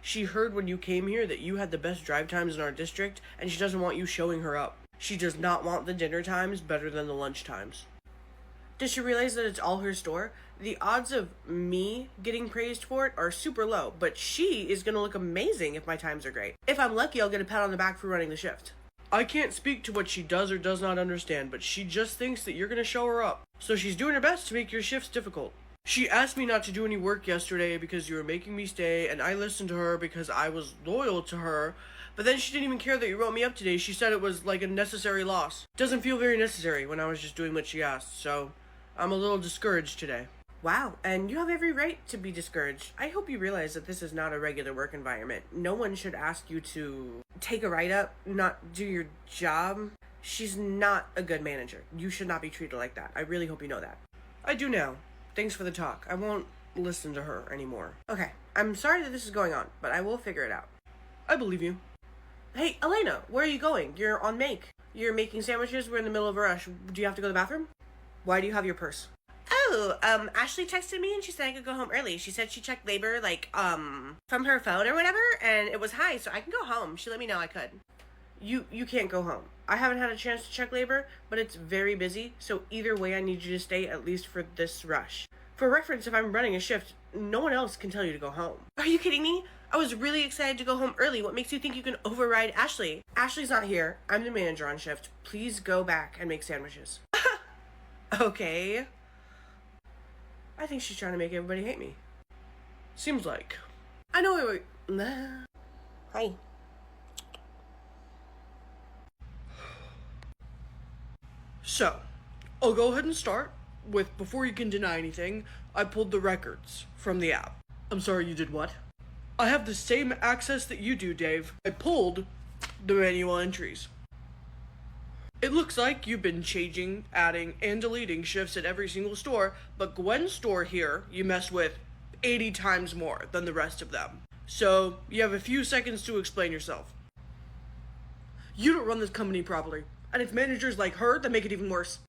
She heard when you came here that you had the best drive times in our district, and she doesn't want you showing her up. She does not want the dinner times better than the lunch times. Does she realize that it's all her store? The odds of me getting praised for it are super low, but she is gonna look amazing if my times are great. If I'm lucky, I'll get a pat on the back for running the shift. I can't speak to what she does or does not understand, but she just thinks that you're gonna show her up. So she's doing her best to make your shifts difficult. She asked me not to do any work yesterday because you were making me stay, and I listened to her because I was loyal to her, but then she didn't even care that you wrote me up today. She said it was like a necessary loss. Doesn't feel very necessary when I was just doing what she asked, so I'm a little discouraged today. Wow, and you have every right to be discouraged. I hope you realize that this is not a regular work environment. No one should ask you to take a write-up, not do your job. She's not a good manager. You should not be treated like that. I really hope you know that. I do now. Thanks for the talk. I won't listen to her anymore. Okay, I'm sorry that this is going on, but I will figure it out. I believe you. Hey, Elena, where are you going? You're on make. You're making sandwiches. We're in the middle of a rush. Do you have to go to the bathroom? Why do you have your purse? Oh, Ashley texted me and she said I could go home early. She said she checked labor, from her phone or whatever, and it was high, so I can go home. She let me know I could. You can't go home. I haven't had a chance to check labor, but it's very busy, so either way I need you to stay at least for this rush. For reference, if I'm running a shift, no one else can tell you to go home. Are you kidding me? I was really excited to go home early. What makes you think you can override Ashley? Ashley's not here. I'm the manager on shift. Please go back and make sandwiches. Okay. I think she's trying to make everybody hate me. Seems like. I know wait. Hi. So, I'll go ahead and start with, before you can deny anything, I pulled the records from the app. I'm sorry, you did what? I have the same access that you do, Dave. I pulled the manual entries. It looks like you've been changing, adding, and deleting shifts at every single store, but Gwen's store here, you messed with 80 times more than the rest of them. So, you have a few seconds to explain yourself. You don't run this company properly, and it's managers like her that make it even worse.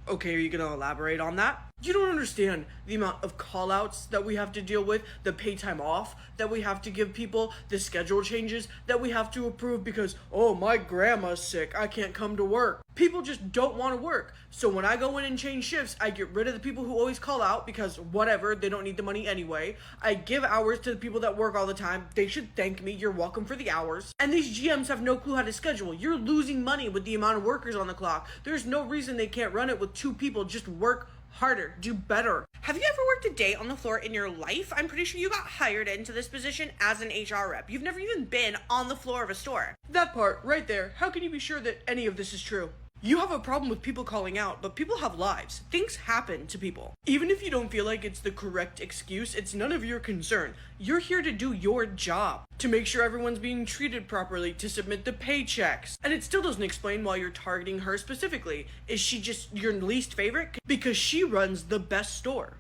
Okay, are you gonna elaborate on that? You don't understand the amount of call-outs that we have to deal with, the pay time off that we have to give people, the schedule changes that we have to approve because, oh, my grandma's sick, I can't come to work. People just don't want to work. So when I go in and change shifts, I get rid of the people who always call out because whatever, they don't need the money anyway. I give hours to the people that work all the time. They should thank me. You're welcome for the hours. And these GMs have no clue how to schedule. You're losing money with the amount of workers on the clock. There's no reason they can't run it with 2 people. Just work harder, do better. Have you ever worked a day on the floor in your life? I'm pretty sure you got hired into this position as an HR rep. You've never even been on the floor of a store. That part right there, how can you be sure that any of this is true? You have a problem with people calling out, but people have lives. Things happen to people. Even if you don't feel like it's the correct excuse, it's none of your concern. You're here to do your job, to make sure everyone's being treated properly, to submit the paychecks. And it still doesn't explain why you're targeting her specifically. Is she just your least favorite? Because she runs the best store.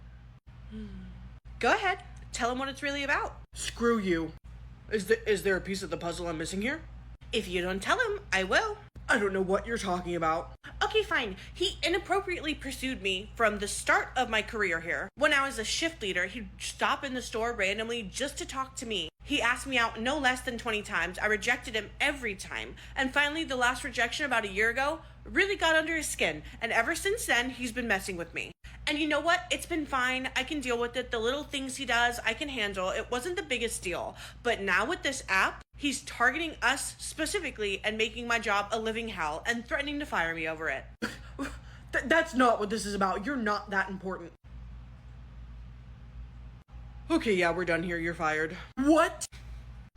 Go ahead, tell him what it's really about. Screw you. Is there a piece of the puzzle I'm missing here? If you don't tell him, I will. I don't know what you're talking about. Okay, fine. He inappropriately pursued me from the start of my career here. When I was a shift leader, he'd stop in the store randomly just to talk to me. He asked me out no less than 20 times. I rejected him every time. And finally, the last rejection about a year ago really got under his skin. And ever since then, he's been messing with me. And you know what? It's been fine. I can deal with it. The little things he does, I can handle. It wasn't the biggest deal. But now with this app, he's targeting us specifically and making my job a living hell and threatening to fire me over it. That's not what this is about. You're not that important. Okay, yeah, we're done here. You're fired. What?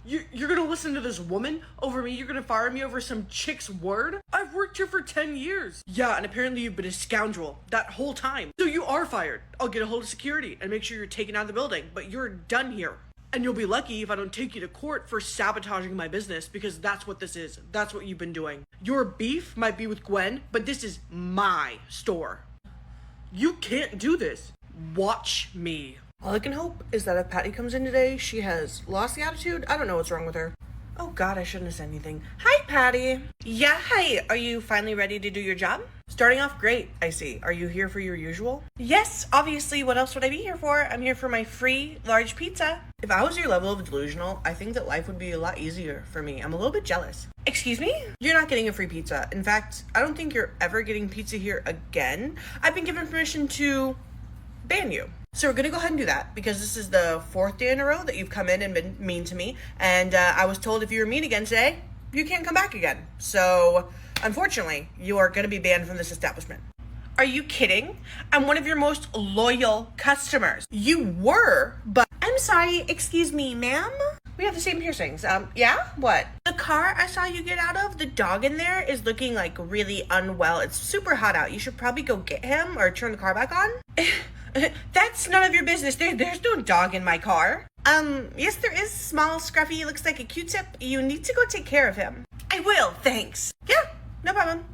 You're gonna listen to this woman over me? You're gonna fire me over some chick's word? I've worked here for 10 years. Yeah, and apparently you've been a scoundrel that whole time. So you are fired. I'll get a hold of security and make sure you're taken out of the building, but you're done here. And you'll be lucky if I don't take you to court for sabotaging my business, because that's what this is. That's what you've been doing. Your beef might be with Gwen, but this is my store. You can't do this. Watch me. All I can hope is that if Patty comes in today, she has lost the attitude. I don't know what's wrong with her. Oh God, I shouldn't have said anything. Hi, Patty. Yeah, hi. Are you finally ready to do your job? Starting off great, I see. Are you here for your usual? Yes, obviously. What else would I be here for? I'm here for my free large pizza. If I was your level of delusional, I think that life would be a lot easier for me. I'm a little bit jealous. Excuse me? You're not getting a free pizza. In fact, I don't think you're ever getting pizza here again. I've been given permission to ban you. So we're gonna go ahead and do that because this is the 4th day in a row that you've come in and been mean to me. And I was told if you were mean again today, you can't come back again. So unfortunately, you are gonna be banned from this establishment. Are you kidding? I'm one of your most loyal customers. You were, but I'm sorry, excuse me, ma'am? We have the same piercings. Yeah? What? The car I saw you get out of, the dog in there is looking like really unwell. It's super hot out. You should probably go get him or turn the car back on. That's none of your business. There's no dog in my car. Yes, there is. Small, scruffy, looks like a Q-tip. You need to go take care of him. I will, thanks. Yeah, no problem.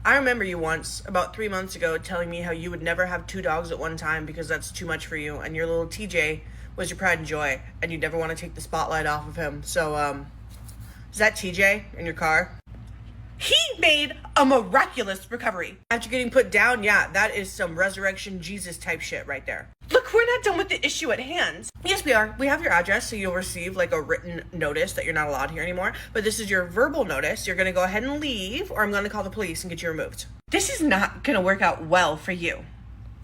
I remember you once, about 3 months ago, telling me how you would never have 2 dogs at one time because that's too much for you, and your little TJ was your pride and joy, and you'd never want to take the spotlight off of him. So, is that TJ in your car? He made a miraculous recovery. After getting put down, yeah, that is some resurrection Jesus type shit right there. Look, we're not done with the issue at hand. Yes, we are. We have your address, so you'll receive like a written notice that you're not allowed here anymore. But this is your verbal notice. You're gonna go ahead and leave, or I'm gonna call the police and get you removed. This is not gonna work out well for you.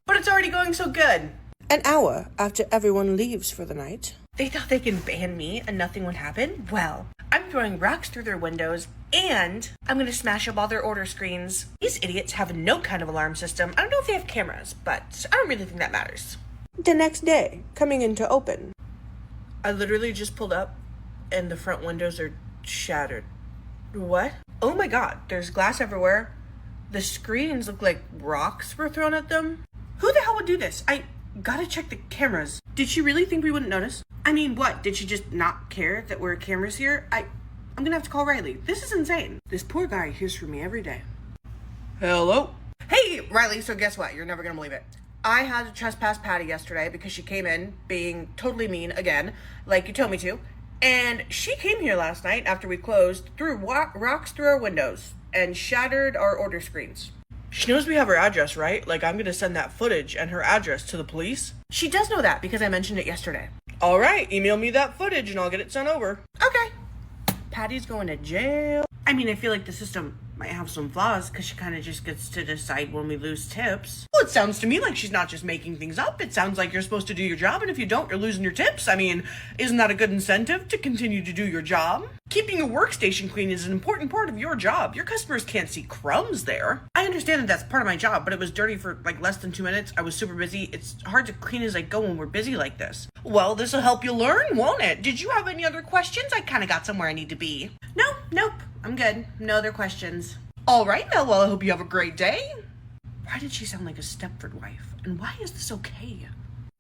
But it's already going so good. An hour after everyone leaves for the night. They thought they can ban me and nothing would happen? Well, I'm throwing rocks through their windows and I'm gonna smash up all their order screens. These idiots have no kind of alarm system. I don't know if they have cameras, but I don't really think that matters. The next day, coming in to open. I literally just pulled up and the front windows are shattered. What? Oh my god, there's glass everywhere. The screens look like rocks were thrown at them. Who the hell would do this? I gotta check the cameras. Did she really think we wouldn't notice? I mean, what? Did she just not care that there were cameras here? I'm gonna have to call Riley. This is insane. This poor guy hears from me every day. Hello? Hey, Riley, so guess what? You're never gonna believe it. I had to trespass Patty yesterday because she came in being totally mean again, like you told me to. And she came here last night after we closed, threw rocks through our windows, and shattered our order screens. She knows we have her address, right? Like, I'm gonna send that footage and her address to the police. She does know that because I mentioned it yesterday. All right, email me that footage and I'll get it sent over. Okay. Patty's going to jail. I mean, I feel like the system might have some flaws because she kind of just gets to decide when we lose tips. Well, it sounds to me like she's not just making things up. It sounds like you're supposed to do your job, and if you don't, you're losing your tips. I mean, isn't that a good incentive to continue to do your job? Keeping your workstation clean is an important part of your job. Your customers can't see crumbs there. I understand that that's part of my job, but it was dirty for like less than 2 minutes. I was super busy. It's hard to clean as I go when we're busy like this. Well, this will help you learn, won't it? Did you have any other questions? I kind of got somewhere I need to be. Nope. I'm good. No other questions. All right, Mel. Well, I hope you have a great day. Why did she sound like a Stepford wife? And why is this okay?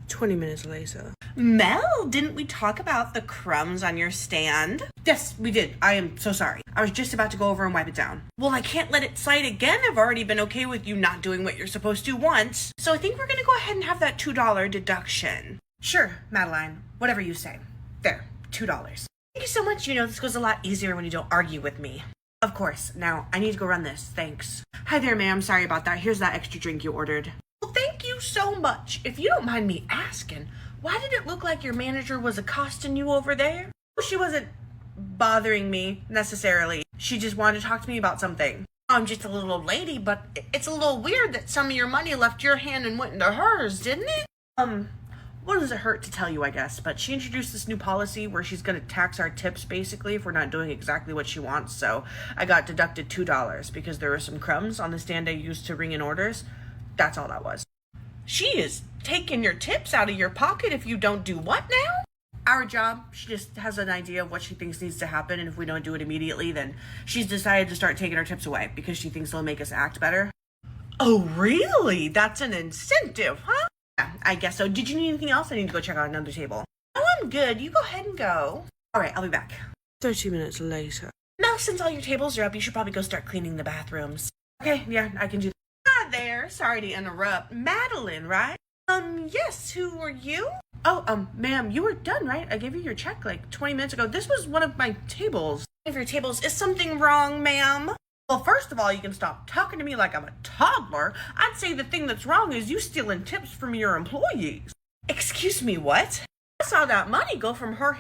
20 minutes later. Mel, didn't we talk about the crumbs on your stand? Yes, we did. I am so sorry. I was just about to go over and wipe it down. Well, I can't let it slide again. I've already been okay with you not doing what you're supposed to once. So I think we're going to go ahead and have that $2 deduction. Sure, Madeline. Whatever you say. There, $2. Thank you so much. You know, this goes a lot easier when you don't argue with me. Of course. Now, I need to go run this. Thanks. Hi there, ma'am. Sorry about that. Here's that extra drink you ordered. Well, thank you so much. If you don't mind me asking, why did it look like your manager was accosting you over there? She wasn't bothering me, necessarily. She just wanted to talk to me about something. I'm just a little old lady, but it's a little weird that some of your money left your hand and went into hers, didn't it? What does it hurt to tell you, I guess? But she introduced this new policy where she's going to tax our tips, basically, if we're not doing exactly what she wants. So I got deducted $2 because there were some crumbs on the stand I used to ring in orders. That's all that was. She is taking your tips out of your pocket if you don't do what now? Our job. She just has an idea of what she thinks needs to happen, and if we don't do it immediately, then she's decided to start taking our tips away because she thinks it'll make us act better. Oh, really? That's an incentive, huh? Yeah, I guess so. Did you need anything else? I need to go check out another table. No, I'm good. You go ahead and go. All right, I'll be back. 30 minutes later. Now, since all your tables are up, you should probably go start cleaning the bathrooms. Okay, yeah, I can do that. Hi there. Sorry to interrupt. Madeline, right? Yes, who are you? Oh, ma'am, you were done, right? I gave you your check like 20 minutes ago. This was one of my tables. of your tables. Is something wrong, ma'am? Well, first of all, you can stop talking to me like I'm a toddler. I'd say the thing that's wrong is you stealing tips from your employees. Excuse me, what? I saw that money go from her hand